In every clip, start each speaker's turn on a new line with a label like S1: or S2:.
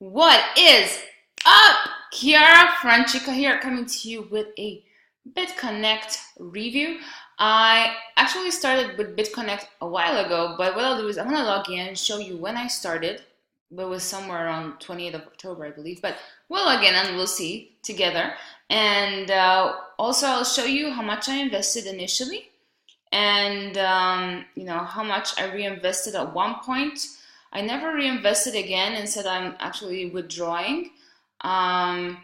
S1: What is up? Chiara Francica here, coming to you with a Bitconnect review. I actually started with Bitconnect a while ago, but what I'll do is I'm gonna log in and show you when I started. But it was somewhere around 28th of October, I believe. But we'll log in and we'll see together. And also I'll show you how much I invested initially, and how much I reinvested at one point. I never reinvested again and said I'm actually withdrawing. Um,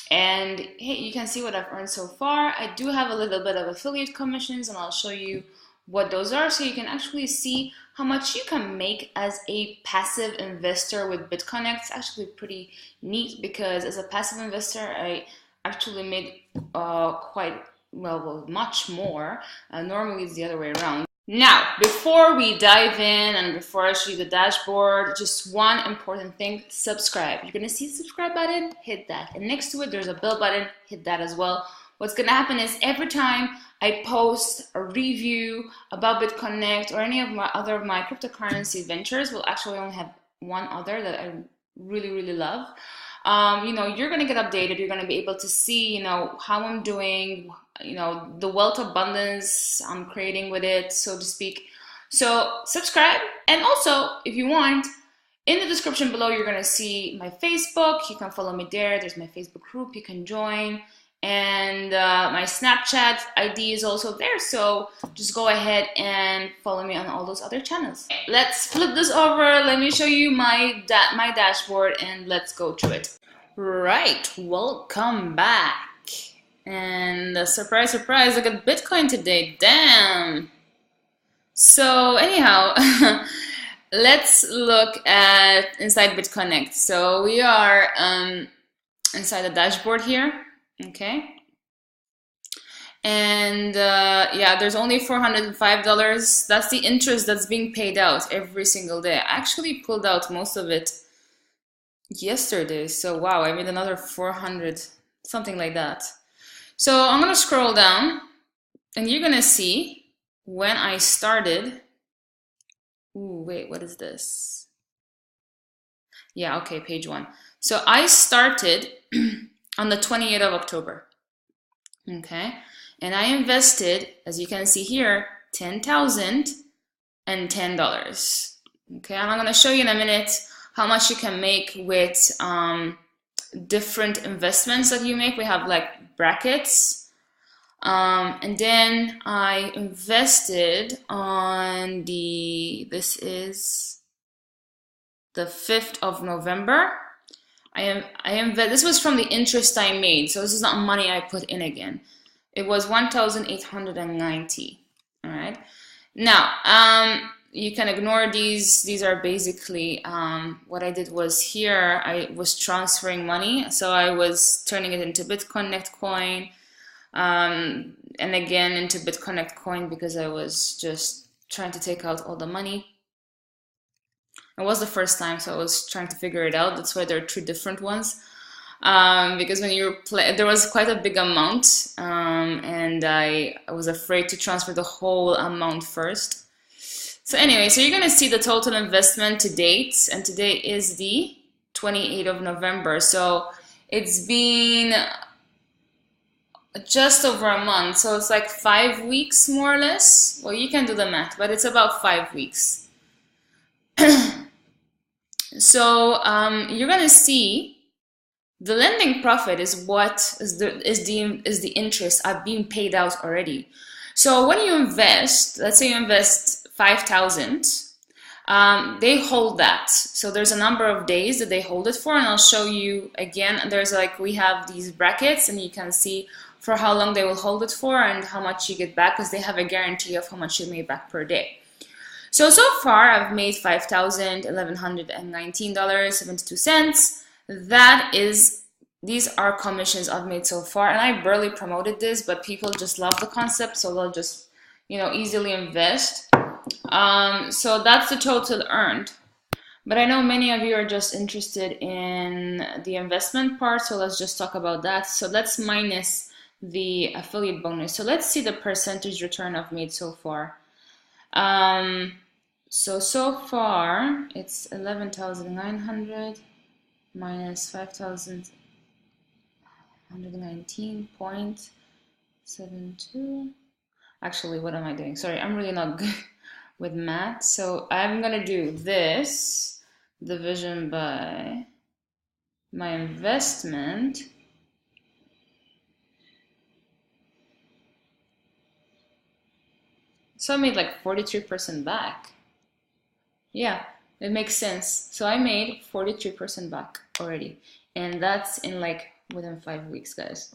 S1: and hey, you can see what I've earned so far. I do have a little bit of affiliate commissions, and I'll show you what those are so you can actually see how much you can make as a passive investor with Bitconnect. It's actually pretty neat because as a passive investor, I actually made much more. Normally it's the other way around. Now, before we dive in and before I show you the dashboard, just one important thing: subscribe. You're gonna see the subscribe button, hit that. And next to it, there's a bell button, hit that as well. What's gonna happen is every time I post a review about Bitconnect or any of my cryptocurrency ventures, we'll actually only have one other that I really love. You're gonna get updated. You're gonna be able to see, how I'm doing, the wealth abundance I'm creating with it, so to speak. So subscribe, and also if you want, in the description below you're gonna see my Facebook. You can follow me there. There's my Facebook group you can join, and my Snapchat ID is also there, so just go ahead and follow me on all those other channels. Let's flip this over. Let me show you my dashboard, and let's go through it. Right, welcome back. And surprise, surprise, look at Bitcoin today. Damn. So anyhow, let's look at inside Bitconnect. So we are inside the dashboard here. Okay. And yeah, there's only $405. That's the interest that's being paid out every single day. I actually pulled out most of it yesterday. So wow, I made another 400, something like that. So I'm gonna scroll down, and you're gonna see when I started. Ooh, wait, what is this? Yeah, okay, page 1. So I started on the 28th of October. Okay, and I invested, as you can see here, $10,010. Okay, and I'm gonna show you in a minute how much you can make with different investments that you make. We have like brackets, and then I invested on this is the 5th of November. This was from the interest I made, so this is not money I put in again. It was 1,890. All right, now you can ignore these. These are basically what I did was here I was transferring money, so I was turning it into Bitconnect coin, and again into Bitconnect coin because I was just trying to take out all the money. It was the first time, so I was trying to figure it out. That's why there are 2 different ones, because when you play, there was quite a big amount, and I was afraid to transfer the whole amount first. So anyway, so you're gonna see the total investment to date, and today is the 28th of November. So it's been just over a month. So it's like 5 weeks more or less. Well, you can do the math, but it's about 5 weeks. So you're gonna see the lending profit is what is the interest I've been paid out already. So when you invest, let's say you invest 5,000, they hold that. So there's a number of days that they hold it for, and I'll show you again. There's we have these brackets, and you can see for how long they will hold it for and how much you get back, because they have a guarantee of how much you made back per day. So far I've made $5,119.72. These are commissions I've made so far, and I barely promoted this, but people just love the concept, so they'll just easily invest. So that's the total earned. But I know many of you are just interested in the investment part, so let's just talk about that. So let's minus the affiliate bonus. So let's see the percentage return I've made so far. So far it's 11,900 minus 5,119.72. Actually, what am I doing? Sorry, I'm really not good with math. So I'm gonna do this division by my investment. So I made like 43% back. Yeah, it makes sense. So I made 43% back already. And that's in like within 5 weeks, guys.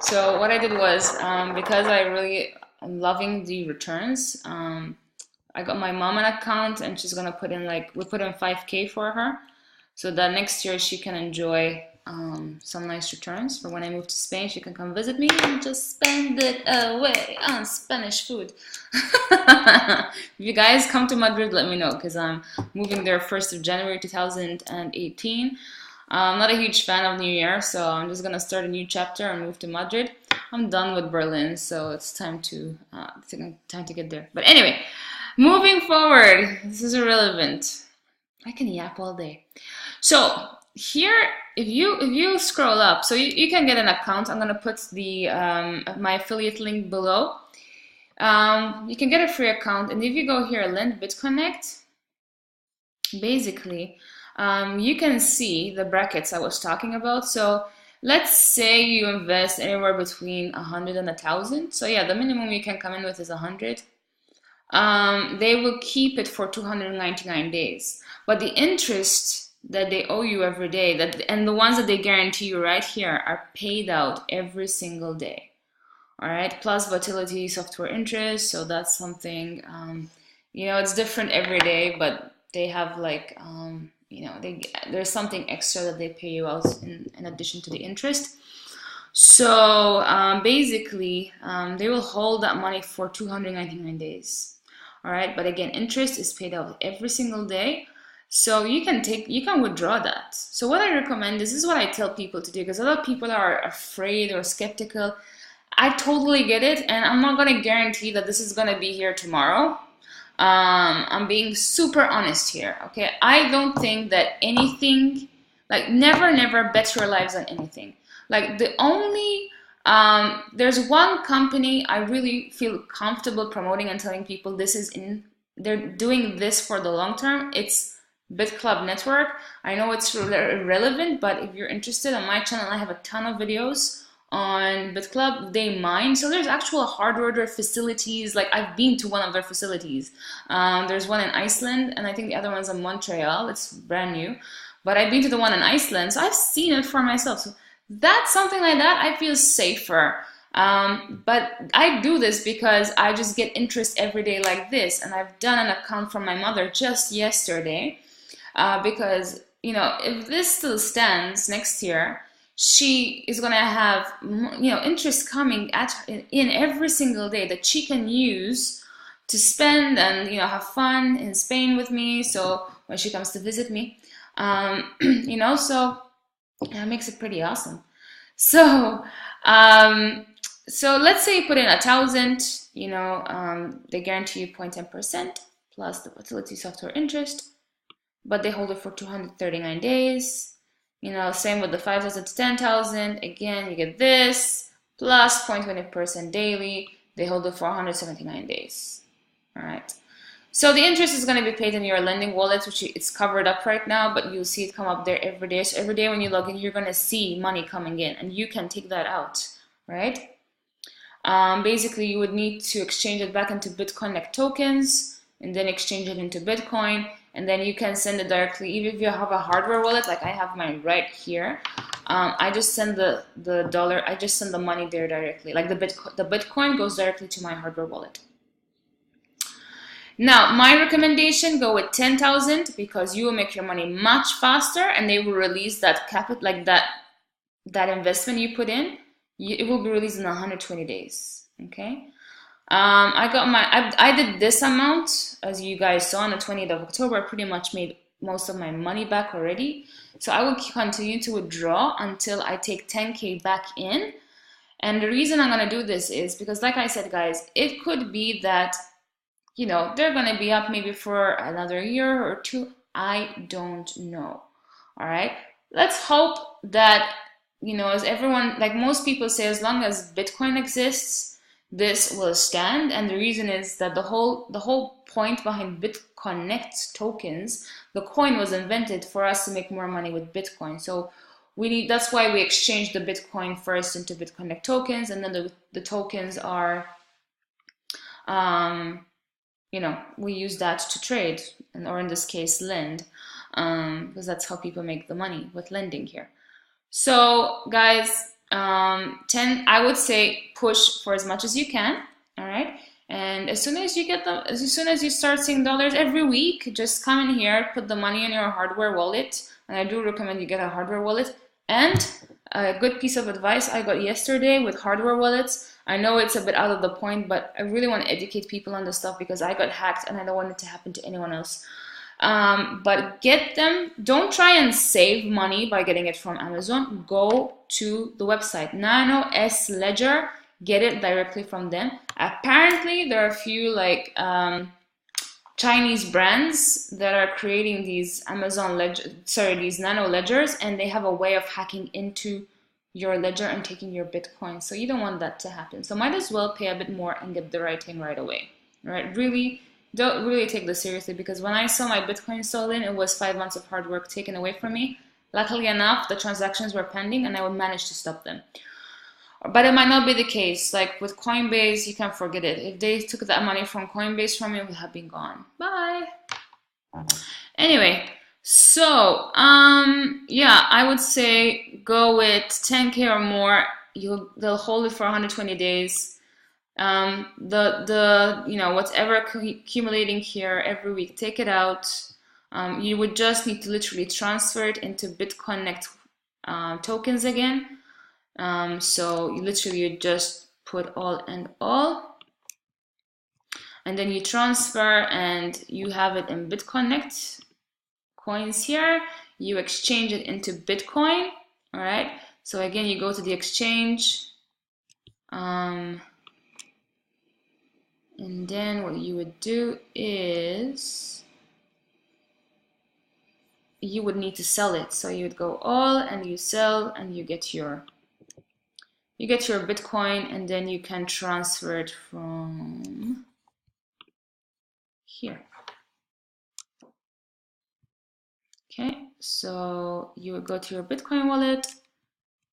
S1: So what I did was, because I'm loving the returns, I got my mom an account and she's gonna put in we put in 5K for her. So that next year she can enjoy some nice returns. For when I move to Spain, she can come visit me and just spend it away on Spanish food. If you guys come to Madrid, let me know, because I'm moving there 1st of January 2018. I'm not a huge fan of New Year, so I'm just gonna start a new chapter and move to Madrid. I'm done with Berlin, so it's time to get there. But anyway, moving forward, this is irrelevant. I can yap all day. So here, if you scroll up, so you can get an account. I'm gonna put the my affiliate link below. You can get a free account, and if you go here, lend Bitconnect, basically, you can see the brackets I was talking about. So let's say you invest anywhere between 100 and 1,000. So yeah, the minimum you can come in with is 100. They will keep it for 299 days. But the interest that they owe you every day, and the ones that they guarantee you right here, are paid out every single day. All right, plus volatility software interest. So that's something, it's different every day, but they have like, there's something extra that they pay you out in addition to the interest. So basically, they will hold that money for 299 days. All right, but again, interest is paid out every single day. So you can withdraw that. So what I recommend, this is what I tell people to do, because a lot of people are afraid or skeptical. I totally get it, and I'm not gonna guarantee that this is gonna be here tomorrow. I'm being super honest here, okay? I don't think that anything, like never bet your lives on anything. Like the only, there's one company I really feel comfortable promoting and telling people they're doing this for the long term. It's Bitclub Network. I know it's irrelevant, but if you're interested, on my channel I have a ton of videos on Bitclub. They mine, so there's actual hardware facilities. Like I've been to one of their facilities. There's one in Iceland, and I think the other one's in Montreal. It's brand new, but I've been to the one in Iceland, so I've seen it for myself. So that's something like that I feel safer. But I do this because I just get interest every day like this, and I've done an account for my mother just yesterday, because if this still stands next year, she is gonna have interest coming in every single day that she can use to spend and have fun in Spain with me. So when she comes to visit me, so it makes it pretty awesome. So so let's say you put in 1,000. They guarantee you 0.10% plus the volatility software interest, but they hold it for 239 days. Same with the 5,000 to 10,000. Again, you get this plus 0.20% daily. They hold it for 179 days. All right. So the interest is going to be paid in your lending wallet, which it's covered up right now, but you'll see it come up there every day. So every day when you log in, you're going to see money coming in, and you can take that out, right? Basically, you would need to exchange it back into Bitconnect tokens, and then exchange it into Bitcoin, and then you can send it directly. Even if you have a hardware wallet, like I have mine right here, I just send the dollar. I just send the money there directly. Like the Bitcoin goes directly to my hardware wallet. Now, my recommendation, go with 10,000, because you will make your money much faster, and they will release that capital, like that investment you put in. It will be released in 120 days. Okay. I did this amount, as you guys saw, on the 20th of October. I pretty much made most of my money back already. So I will continue to withdraw until I take 10K back in. And the reason I'm going to do this is because, like I said, guys, it could be that, they're going to be up maybe for another year or two. I don't know. All right. let's hope that, you know, as everyone, like most people say, as long as Bitcoin exists, this will stand. And the reason is that the whole point behind Bitconnect tokens, the coin was invented for us to make more money with Bitcoin. So that's why we exchanged the Bitcoin first into Bitconnect tokens, and then the tokens are, you know, we use that to trade, or in this case, lend, because that's how people make the money with lending here. So guys, 10, I would say push for as much as you can, all right? And as soon as you get them, as soon as you start seeing dollars every week, just come in here, put the money in your hardware wallet. And I do recommend you get a hardware wallet. And a good piece of advice I got yesterday with hardware wallets. I know it's a bit out of the point, but I really want to educate people on this stuff because I got hacked and I don't want it to happen to anyone else. But get them, don't try and save money by getting it from Amazon. Go to the website, Nano S Ledger, get it directly from them. Apparently, there are a few like Chinese brands that are creating these these nano ledgers, and they have a way of hacking into your ledger and taking your Bitcoin. So you don't want that to happen. So might as well pay a bit more and get the right thing right away. All right, really, don't really take this seriously, because when I saw my Bitcoin stolen, it was 5 months of hard work taken away from me. Luckily enough, the transactions were pending and I would manage to stop them. But it might not be the case. Like with Coinbase, you can forget it. If they took that money from Coinbase from you, it would have been gone. Bye. Anyway, so yeah, I would say go with 10K or more. They'll hold it for 120 days. You know, whatever accumulating here every week, take it out. You would just need to literally transfer it into Bitconnect tokens again. So you literally just put all and all, and then you transfer and you have it in Bitconnect coins here. You exchange it into Bitcoin. All right. So again, you go to the exchange. And then what you would do is you would need to sell it. So you would go all and you sell and you get your Bitcoin, and then you can transfer it from here. Okay, so you would go to your Bitcoin wallet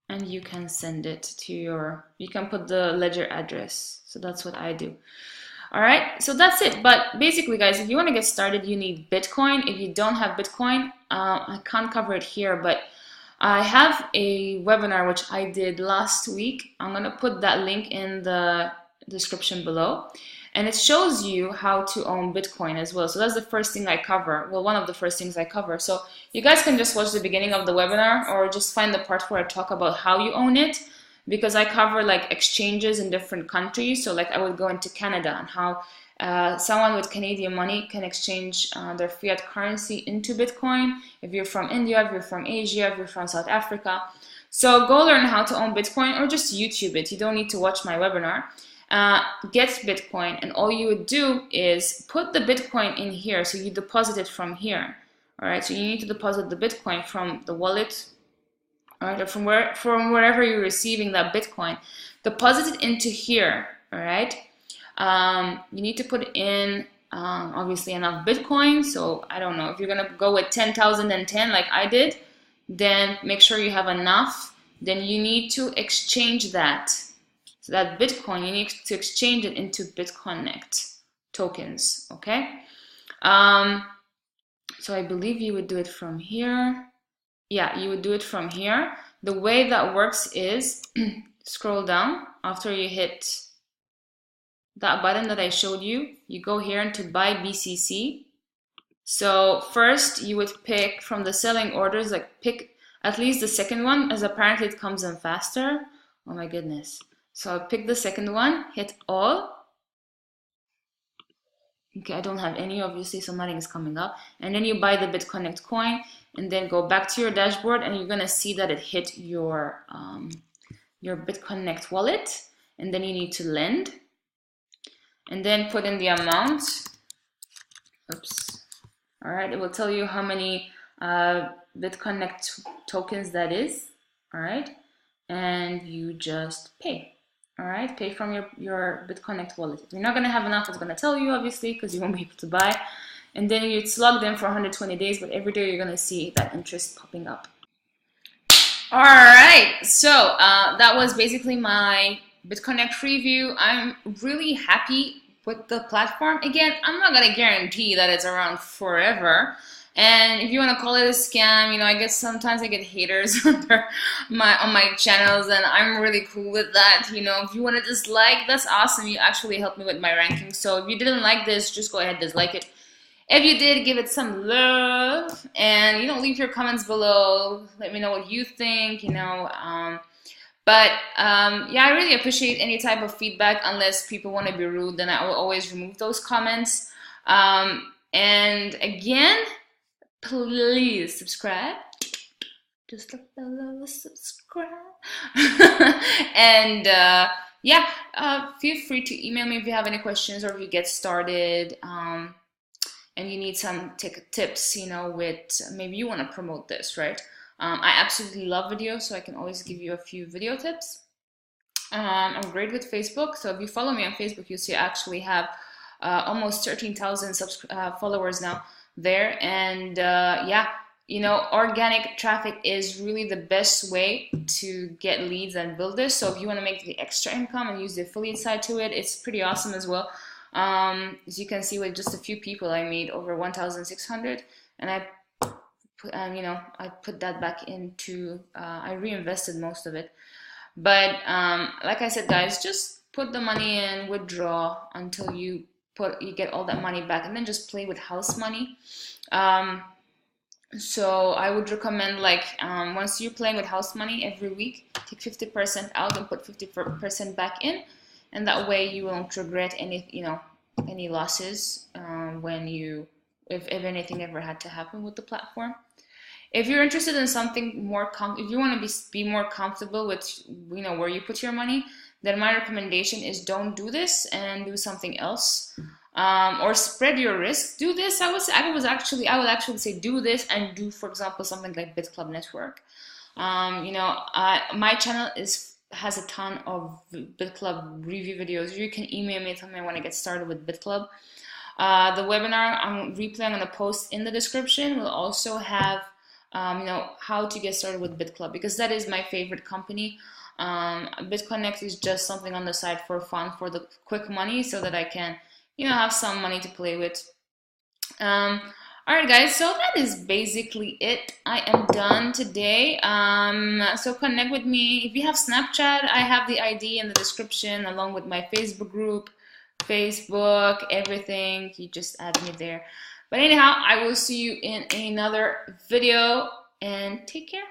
S1: and you can send it to you can put the ledger address. So that's what I do. All right, so that's it. But basically, guys, if you want to get started, you need Bitcoin. If you don't have Bitcoin, I can't cover it here, but I have a webinar which I did last week. I'm going to put that link in the description below. And it shows you how to own Bitcoin as well. So that's the first thing I cover. Well, one of the first things I cover. So you guys can just watch the beginning of the webinar or just find the part where I talk about how you own it, because I cover like exchanges in different countries. So like I would go into Canada and how someone with Canadian money can exchange their fiat currency into Bitcoin. If you're from India, if you're from Asia, if you're from South Africa. So go learn how to own Bitcoin, or just YouTube it. You don't need to watch my webinar. Get Bitcoin, and all you would do is put the Bitcoin in here. So you deposit it from here. All right, so you need to deposit the Bitcoin from the wallet, all right, or from wherever you're receiving that Bitcoin. Deposit it into here. All right. You need to put in obviously enough Bitcoin. So I don't know, if you're gonna go with 10,010 like I did, then make sure you have enough. Then you need to exchange that. So that Bitcoin, you need to exchange it into Bitconnect tokens. Okay. So I believe you would do it from here. Yeah, you would do it from here. The way that works is scroll down after you hit that button that I showed you. You go here into buy BCC. So first you would pick from the selling orders, like pick at least the second one, as apparently it comes in faster. Oh my goodness. So I pick the second one, hit all. Okay, I don't have any, obviously, so nothing is coming up. And then you buy the Bitconnect coin, and then go back to your dashboard, and you're gonna see that it hit your Bitconnect wallet, and then you need to lend, and then put in the amount. Oops. All right, it will tell you how many Bitconnect tokens, that is. All right, and you just pay. All right, pay from your Bitconnect wallet. If you're not gonna have enough, it's gonna tell you, obviously, because you won't be able to buy. And then it's logged in for 120 days, but every day you're gonna see that interest popping up. All right, so that was basically my Bitconnect review. I'm really happy with the platform. Again, I'm not gonna guarantee that it's around forever. And if you want to call it a scam, you know, I guess sometimes I get haters on my channels, and I'm really cool with that. You know, if you want to dislike, that's awesome. You actually helped me with my ranking. So if you didn't like this, just go ahead, dislike it. If you did, give it some love, and you know, leave your comments below. Let me know what you think. You know, yeah, I really appreciate any type of feedback. Unless people want to be rude, then I will always remove those comments. And again, please subscribe. Just like the love, subscribe. And yeah, feel free to email me if you have any questions or if you get started. And you need some tips, you know, with maybe you want to promote this, right? I absolutely love videos, so I can always give you a few video tips. I'm great with Facebook, so if you follow me on Facebook, you'll see I actually have almost 13,000 followers now there. And yeah, you know, organic traffic is really the best way to get leads and build this. So if you want to make the extra income and use the affiliate side to it, it's pretty awesome as well. As you can see, with just a few people, I made over 1,600, and you know, I put that back into, I reinvested most of it. But like I said, guys, just put the money in, withdraw until you get all that money back, and then just play with house money. So I would recommend, like, once you're playing with house money every week, take 50% out and put 50% back in. And that way you won't regret any, you know, any losses when if anything ever had to happen with the platform. If you're interested in something more, if you want to be more comfortable with, you know, where you put your money, then my recommendation is don't do this and do something else, or spread your risk. Do this. I would actually say do this and do, for example, something like Bitclub Network. You know, my channel has a ton of Bitclub review videos. You can email me, tell me I want to get started with Bitclub. The webinar replay I'm going to post in the description will also have, you know, how to get started with Bitclub, because that is my favorite company. Bitconnect is just something on the side for fun, for the quick money, so that I can, you know, have some money to play with. Alright guys, so that is basically it. I am done today. So connect with me. If you have Snapchat, I have the ID in the description, along with my Facebook group, Facebook, everything. You just add me there. But anyhow, I will see you in another video, and take care.